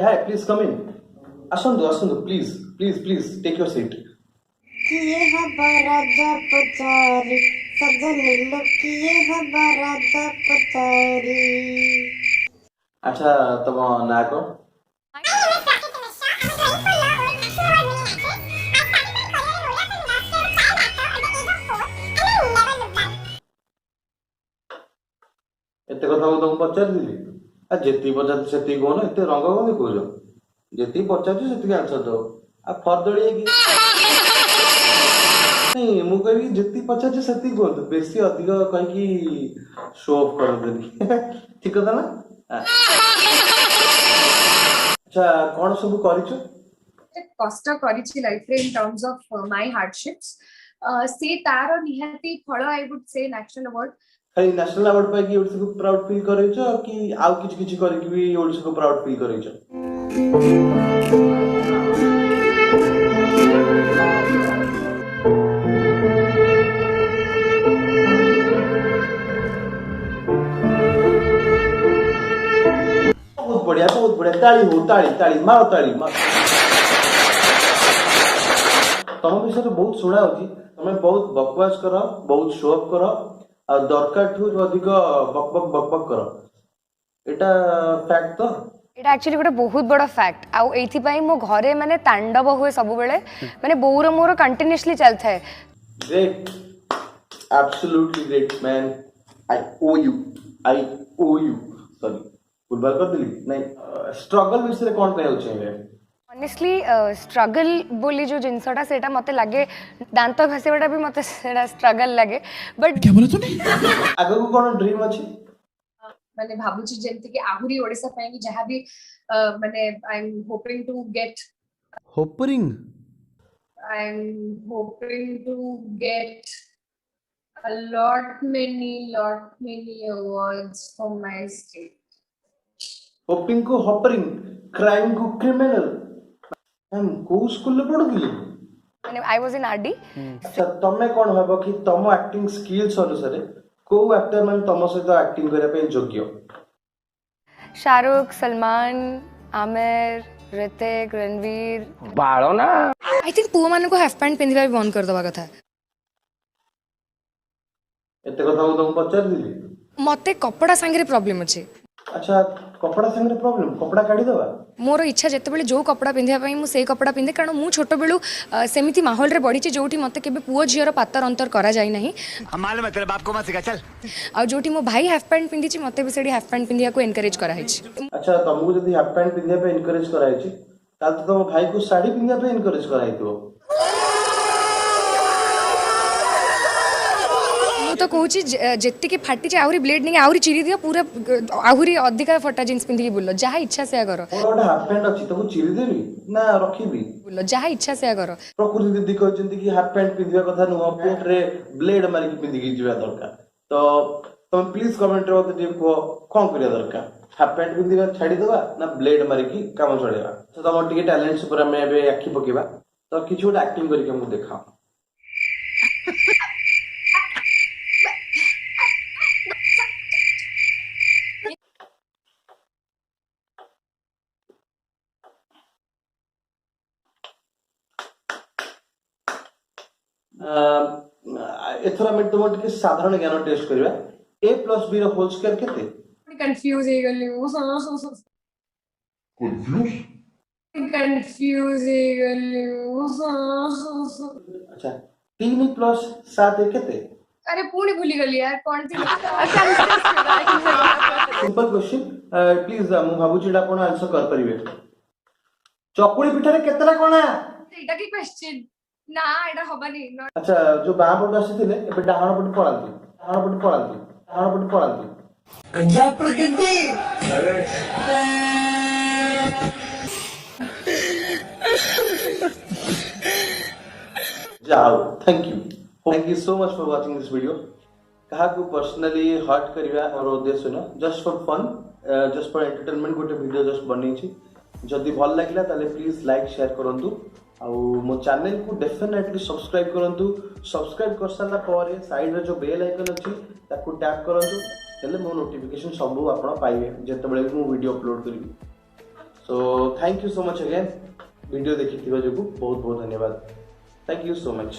Hi please come in आसंतु please please please take your seat किए हबा राजा पचारी सजन लो किए हबा राजा पचारी। अच्छा तम ना को एते कथा को तुम पचारि आ जेती पचार सेती कौन एते रंग कौन कौच जेती पचार से आंसर दो आ फरदड़ी की नहीं मु कहि जेती पचार से कहतु बेसी अधिक कहीं शो ऑफ कर ठीक कथा ना अच्छा कौन सब करिছো कष्ट करिछि लाइफ रे in terms of my hardships से तार निहाती फल I would say national award खाली नेशनल अवार्ड पाई कि ओडिसा को प्राउड फील करैछो कि आउ किछ किछ करके भी ओडिसा को प्राउड फील करैछो बहुत बढ़िया ताली हो ताली ताली मारो ताली मारो तुम विषय बहुत शुणा होची तुम बहुत बकवास कर बहुत शो अप कर आ दरकार ठू अधिक बक बक बक बक कर एटा फैक्ट तो एटा एक्चुअली गोटे बहुत बड़ा फैक्ट आउ एथि पई मो घरे माने तांडव हुए सब बेले माने बोउर मोर कंटीन्यूअसली चलता है great absolutely great man I owe you sorry football कर दिली नहीं स्ट्रगल विषय कौन कहउ चाहिए ऑनेस्टली स्ट्रगल बोली जो जिनसटा सेटा मते लागे दांत घसेबाटा भी मते सेटा स्ट्रगल लागे बट क्या बोला तूने आगे को कौन ड्रीम अछि माने भाबुची जेंति कि आहुरी ओडिसा पई कि जहां भी माने I am hoping to get I am hoping to get a many awards from my state. Hoping को हॉपरिंग क्राइम को क्रिमिनल हम को स्कूल में पढुली माने आई वाज इन आरडी अच्छा तमे कोन हबो कि तम एक्टिंग स्किल्स अनुसार को एक्टर मन तम सहित एक्टिंग करे पे योग्य शाहरुख सलमान आमिर ऋतिक रणवीर बाळो ना आई थिंक पुओ मानको हाफ पैंट पिंधिबा भी बंद कर दवा कथा एते कथा को तुम पचार दिली मते कपड़ा संगे प्रॉब्लम अछि अच्छा कपड़ा संगे प्रॉब्लम कपड़ा काढी दवा मोर इच्छा जेते बेले जो कपड़ा पिंधिया पई मु से कपड़ा पिंधे कारण मु छोट बेलू सेमिति माहौल रे बढीची जोठी मते केबे पुओ झियर पातर अंतर करा जाई नाही मालूम है तेरे बाप को मत सिखा चल आ जोठी मो भाई हाफ पैंट पिंधिची मते भी सेडी हाफ पैंट पिंधिया को एनकरेज करा हैछि अच्छा तुमको जदी हाफ पैंट पिंधिया पे एनकरेज कराइछि ताल तो तुम भाई को साड़ी पिंधिया पे एनकरेज कराइतो तो कहूँ जेति की फाटी आहरी ब्लेड नहीं आहरी चिरी दियो पूरा आहरी अधिका फटा जींस पिंधि बुल जहाँ इच्छा से करो मोर हाफ पैंट अछि तो चिरी देबी ना रखिबी बुल जहाँ इच्छा से करो प्रकृति दीदी कहते कि हाफ पैंट पिंधिया कथा नुह पेट रे ब्लेड मारिक पिंधिकी जीवा दरकार तो तुम प्लीज कमेंट रे मते कह कोन करिया दरकार हाफ पैंट पिंधिबा छाडी देबा ना ब्लेड मारिकी काम चलेबा तो तुम टिके टैलेंट्स ऊपर हमें एबे आखि पकेबा तो किछु गोटे एक्टिंग करके हमको देखाओ एथरा में तुम टिके साधारण ज्ञान टेस्ट करबा a + b रो होल स्क्वायर केते कंफ्यूज हे गली कंफ्यूज हे गली अच्छा 3 + 7 केते अरे पुणी भूली गली यार कौन थी सिंपल क्वेश्चन प्लीज मु भाबुची आपण आंसर कर परिबे चकुली पिठारे केतला कोना एटा की क्वेश्चन ना एटा हबनी अच्छा जो बाँ पट आसीथिले एबे डाहाण पट पळांती जाओ thank you so much for watching this video कहा को पर्सनली हर्ट करबा और उद्देश्य न just for fun just for entertainment गोटे वीडियो जस्ट बनै छी जदि भल लागला ताले प्लीज लाइक शेयर करंतु आउ मो चैनल को डेफिनेटली सब्सक्राइब करंतु सब्सक्राइब कर सारा पर साइड रे जो बेल आइकन अछि ताको टैप करंतु हेले मो नोटिफिकेशन सब आपण पाइबे जेते बेले मो वीडियो अपलोड करबी तो thank you so much again video देखि बहुत बहुत धन्यवाद थैंक यू सो मच